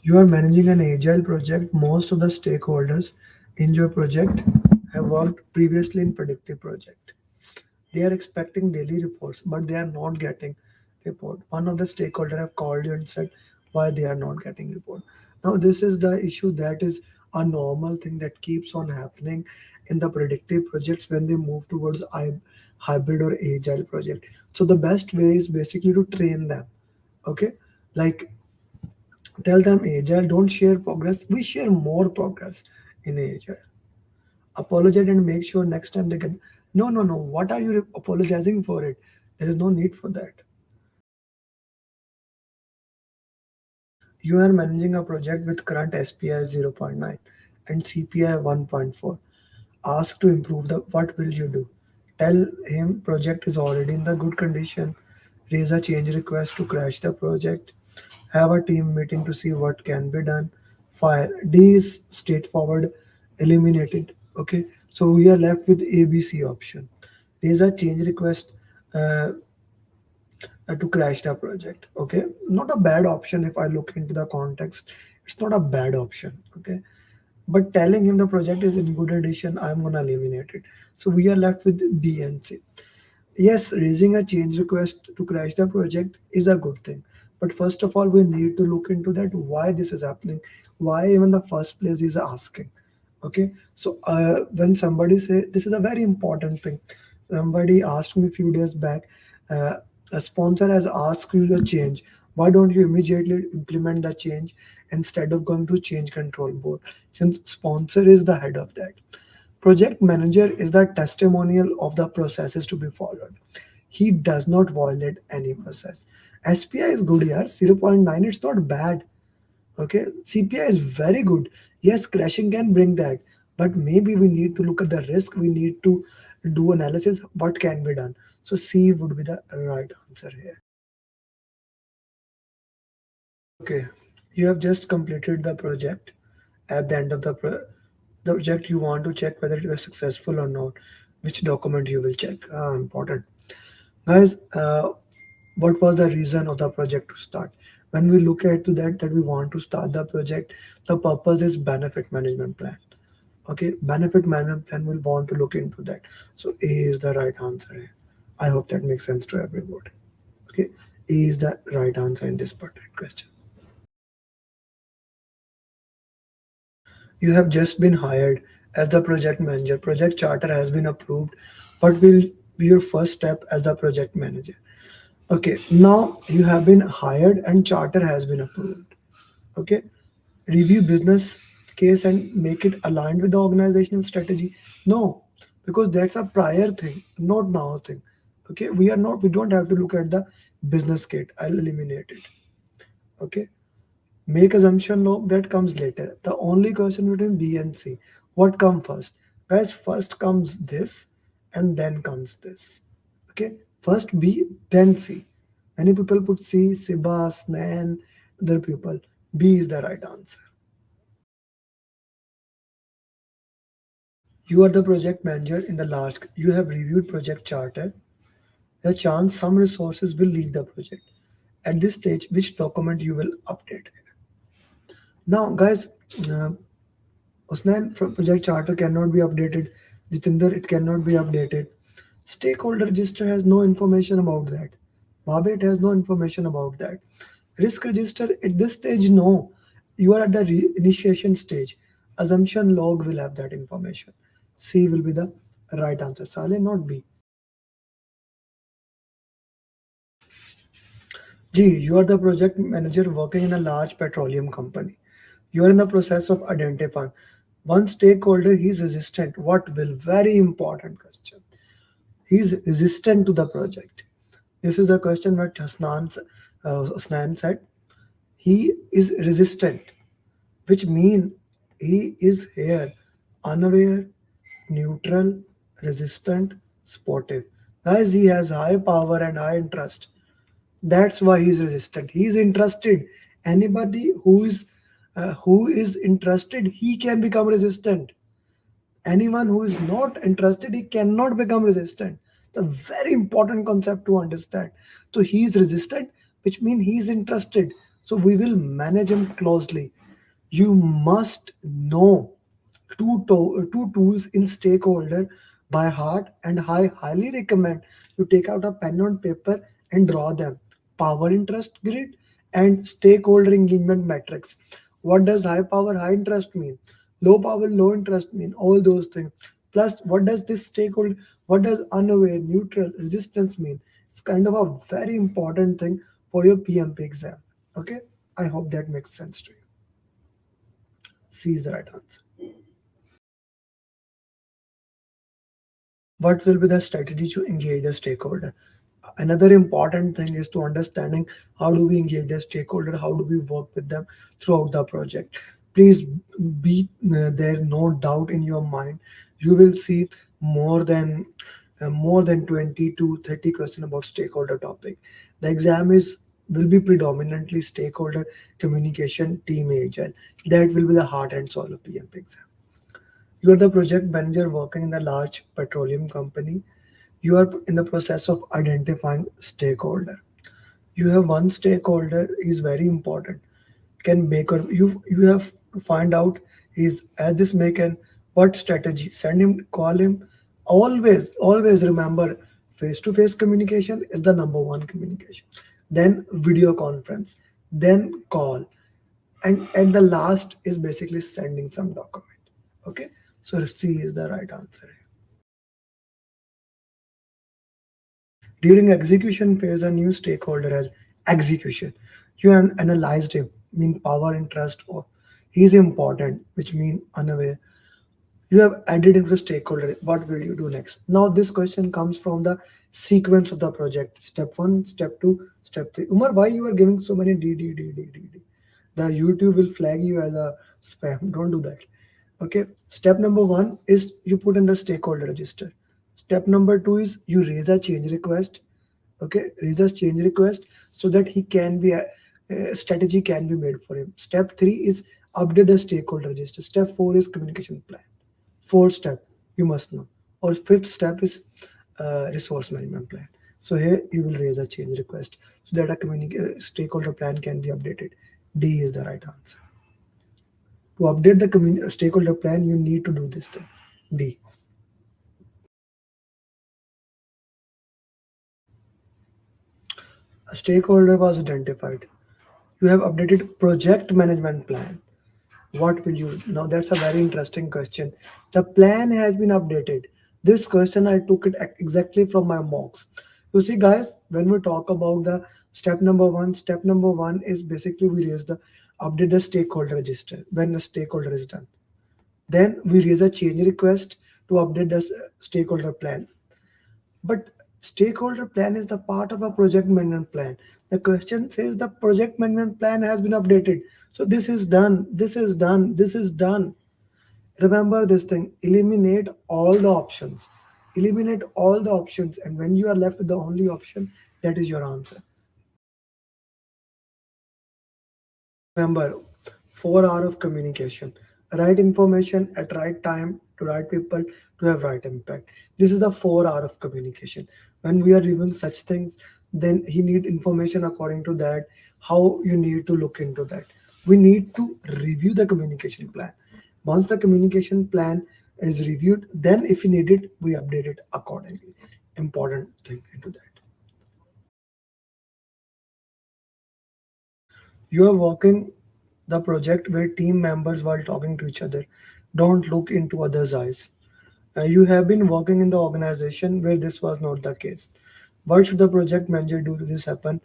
You are managing an agile project. Most of the stakeholders in your project have worked previously in predictive project. They are expecting daily reports, but they are not getting report. One of the stakeholder have called you and said why they are not getting report. Now this is the issue that is a normal thing that keeps on happening in the predictive projects when they move towards hybrid or agile project. So the best way is basically to train them. Okay, like tell them agile, don't share progress. We share more progress in agile. Apologize and make sure next time they can. No, no, no. What are you apologizing for it? There is no need for that. You are managing a project with current SPI 0.9 and CPI 1.4. Ask to improve the what will you do? Tell him project is already in the good condition. Raise a change request to crash the project. Have a team meeting to see what can be done. Fire. D is straightforward, eliminated. Okay, so we are left with ABC option. Raise a change request uh, to crash the project. Okay, not a bad option if I look into the context. It's not a bad option. Okay, but telling him the project is in good addition, I'm gonna eliminate it. So we are left with B and C. Yes, raising a change request to crash the project is a good thing. But first of all, we need to look into that why this is happening, why even the first place is asking. Okay, so when somebody say this is a very important thing, somebody asked me a few days back, uh, a sponsor has asked you to change. Why don't you immediately implement the change instead of going to change control board? Since sponsor is the head of that. Project manager is the testimonial of the processes to be followed. He does not violate any process. SPI is good here, 0.9, it's not bad. Okay, CPI is very good. Yes, crashing can bring that, but maybe we need to look at the risk. We need to do analysis. What can be done? So C would be the right answer here. Okay, you have just completed the project. At the end of the project, you want to check whether it was successful or not. Which document you will check? Important, guys. What was the reason of the project to start? When we look at to that we want to start the project, the purpose is benefit management plan. Okay, benefit management plan will want to look into that. So A is the right answer here. I hope that makes sense to everybody. Okay, A is the right answer in this particular question. You have just been hired as the project manager. Project charter has been approved. What will be your first step as the project manager? Okay, now you have been hired and charter has been approved. Okay, review business case and make it aligned with the organizational strategy. No, because that's a prior thing, not now thing. Okay, we don't have to look at the business case. I'll eliminate it. Okay, make assumption, no, that comes later. The only question between B and C, what come first? Guys, first comes this and then comes this. Okay, first B, then C. Many people put C, Siba, Snan, other people. B is the right answer. You are the project manager in the last. You have reviewed project charter. The chance some resources will leave the project. At this stage, which document you will update? Now, guys, uh, Usman from project charter cannot be updated. Jitinder, it cannot be updated. Stakeholder register has no information about that. Babet has no information about that. Risk register at this stage, no. You are at the initiation stage. Assumption log will have that information. C will be the right answer. Saleh, not B. G, you are the project manager working in a large petroleum company. You are in the process of identifying one stakeholder. He is resistant. What will? Very important question. He is resistant to the project. This is the question that Hasnan said. He is resistant, which mean he is here, unaware, neutral, resistant, sportive. Guys, he has high power and high interest. That's why he's resistant. He's interested. Anybody who is interested, he can become resistant. Anyone who is not interested, he cannot become resistant. It's a very important concept to understand. So he is resistant, which means he is interested. So we will manage him closely. You must know two tools in stakeholder by heart, and I highly recommend you take out a pen on paper and draw them. Power interest grid and stakeholder engagement metrics. What does high power high interest mean? Low power low interest mean? All those things. Plus, what does this stakeholder, what does unaware, neutral, resistance mean? It's kind of a very important thing for your PMP exam. Okay, I hope that makes sense to you. C is the right answer. What will be the strategy to engage the stakeholder? Another important thing is to understanding how do we engage the stakeholder, how do we work with them throughout the project. Please be there, no doubt in your mind. You will see more than more than 20 to 30 question about stakeholder topic. The exam is will be predominantly stakeholder communication, team agile. That will be the heart and soul of PMP exam. You are the project manager working in a large petroleum company. You are in the process of identifying stakeholder. You have one stakeholder is very important. Can make or you have to find out is at this make and what strategy. Send him, call him. Always remember face to face communication is the number one communication. Then video conference, then call, and at the last is basically sending some document. Okay, so C is the right answer. During execution phase, a new stakeholder has execution. You have analyzed him, mean power and trust, or he is important, which mean unaware. You have added into the stakeholder. What will you do next? Now this question comes from the sequence of the project. Step one, step two, step three. Umar, why you are giving so many D? The YouTube will flag you as a spam. Don't do that. Okay. Step number one is you put in the stakeholder register. Step number two is you raise a change request. Okay, raise a change request so that he can be a strategy can be made for him. Step three is update the stakeholder register. Step four is communication plan. Fourth step you must know, or fifth step is resource management plan. So here you will raise a change request so that a stakeholder plan can be updated. D is the right answer. To update the stakeholder plan, you need to do this thing. D. A stakeholder was identified. You have updated project management plan. What will you now? That's a very interesting question. The plan has been updated. This question I took it exactly from my mocks. You see, guys, when we talk about the step number one is basically we raise the update the stakeholder register when the stakeholder is done. Then we raise a change request to update the stakeholder plan. But stakeholder plan is the part of a project management plan. The question says the project management plan has been updated. So this is done, this is done, this is done. Remember this thing, eliminate all the options. Eliminate all the options, and when you are left with the only option, that is your answer. Remember, 4 hours of communication. Right information at right time to right people to have right impact. This is the 4 hours of communication. When we are reviewing such things, then he need information according to that, how you need to look into that. We need to review the communication plan. Once the communication plan is reviewed, then if you need it, we update it accordingly. Important thing into that. You are working the project where team members while talking to each other don't look into others' eyes. You have been working in the organization where this was not the case. What should the project manager do to this happen?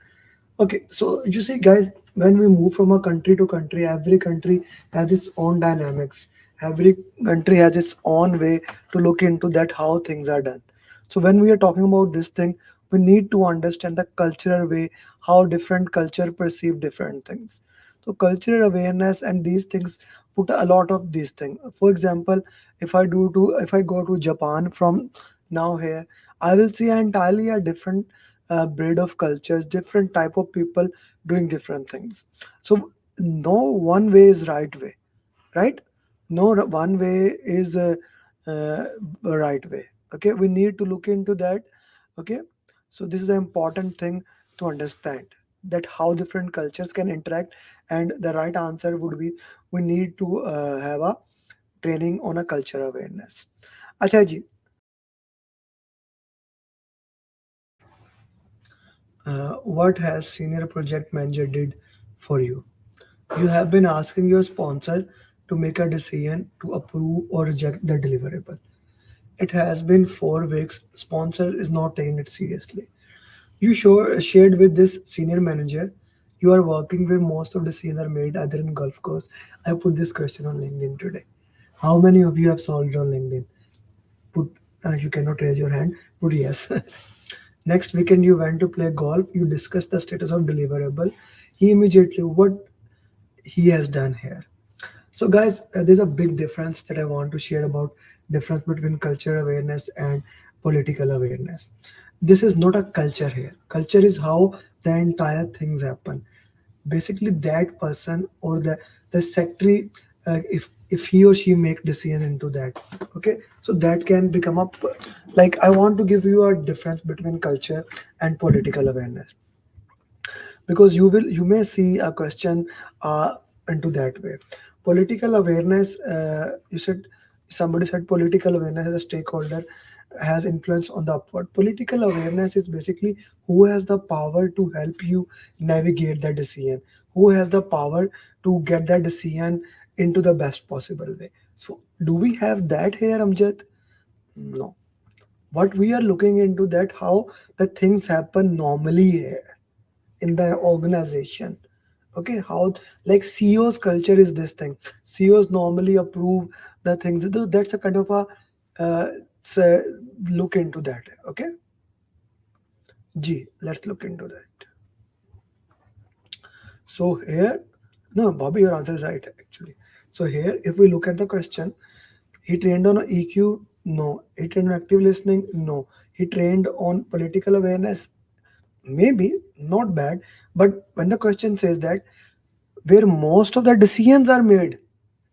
Okay, so you see, guys, when we move from a country to country, every country has its own dynamics. Every country has its own way to look into that how things are done. So when we are talking about this thing, we need to understand the cultural way, how different culture perceive different things. So cultural awareness and these things put a lot of these things. For example, if I go to Japan from now here, I will see entirely a different breed of cultures, different type of people doing different things. So no one way is right way, right? No one way is a right way. Okay, we need to look into that. Okay, so this is an important thing to understand. that how different cultures can interact, and the right answer would be we need to have a training on a culture awareness. Acha ji, what has senior project manager did for you? You have been asking your sponsor to make a decision to approve or reject the deliverable. It has been 4 weeks. Sponsor is not taking it seriously. You shared with this senior manager. You are working with most of the decisions are made either in golf course. I put this question on LinkedIn today. How many of you have solved on LinkedIn? Put you cannot raise your hand. Put yes. Next weekend you went to play golf. You discussed the status of deliverable. He immediately what he has done here. So, guys, there's a big difference that I want to share about difference between culture awareness and political awareness. This is not a culture here. Culture is how the entire things happen. Basically, that person or the secretary, if he or she make decision into that, okay, so that can become a like I want to give you a difference between culture and political awareness, because you may see a question into that way. Political awareness, you said, somebody said political awareness as a stakeholder has influence on the upward. Political awareness is basically who has the power to help you navigate the decision, who has the power to get that decision into the best possible way. So do we have that here, Amjad? No. What we are looking into that how the things happen normally here in the organization. Okay, how like CEO's culture is this thing. CEOs normally approve the things. That's a kind of a uh, say, look into that. Okay, G, let's look into that. So here, no, Bobby, your answer is right actually. So here, if we look at the question, he trained on EQ, no. He trained on active listening, no. He trained on political awareness, maybe not bad. But when the question says that where most of the decisions are made,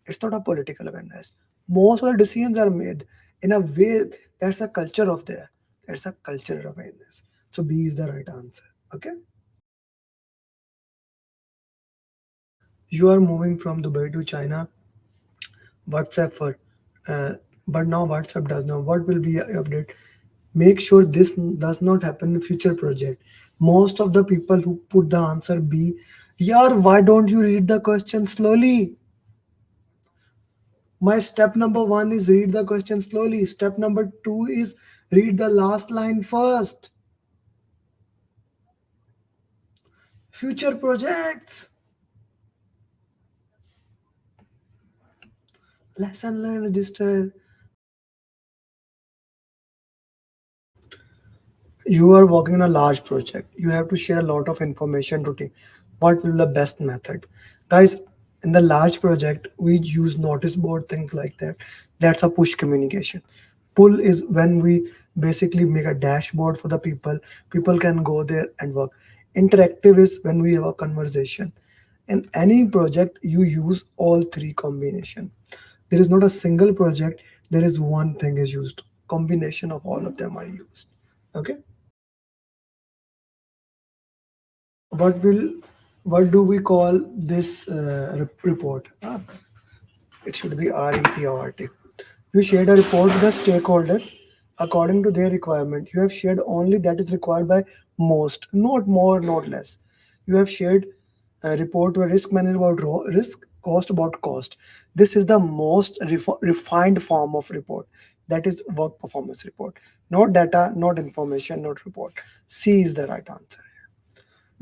it's not a political awareness. Most of the decisions are made in a way that's a culture of there. That's a cultural awareness. So B is the right answer. Okay. You are moving from Dubai to China. WhatsApp for, uh, but now WhatsApp does not. What will be a update? Make sure this does not happen in future project. Most of the people who put the answer B, yeah, why don't you read the question slowly? My step number one is read the question slowly. Step number two is read the last line first. Future projects, lesson learned register. You are working on a large project. You have to share a lot of information to team. What will be the best method? Guys, in the large project, we use notice board, things like that. That's a push communication. Pull is when we basically make a dashboard for the people. People can go there and work. Interactive is when we have a conversation. In any project, you use all three combination. There is not a single project, there is one thing is used. Combination of all of them are used. Okay. what will what do we call this report? It should be REPORT. You shared a report with the stakeholder according to their requirement. You have shared only that is required by most, not more, not less. You have shared a report to a risk manager about risk, cost about cost. This is the most refined form of report. That is work performance report. Not data, not information, not report. C is the right answer.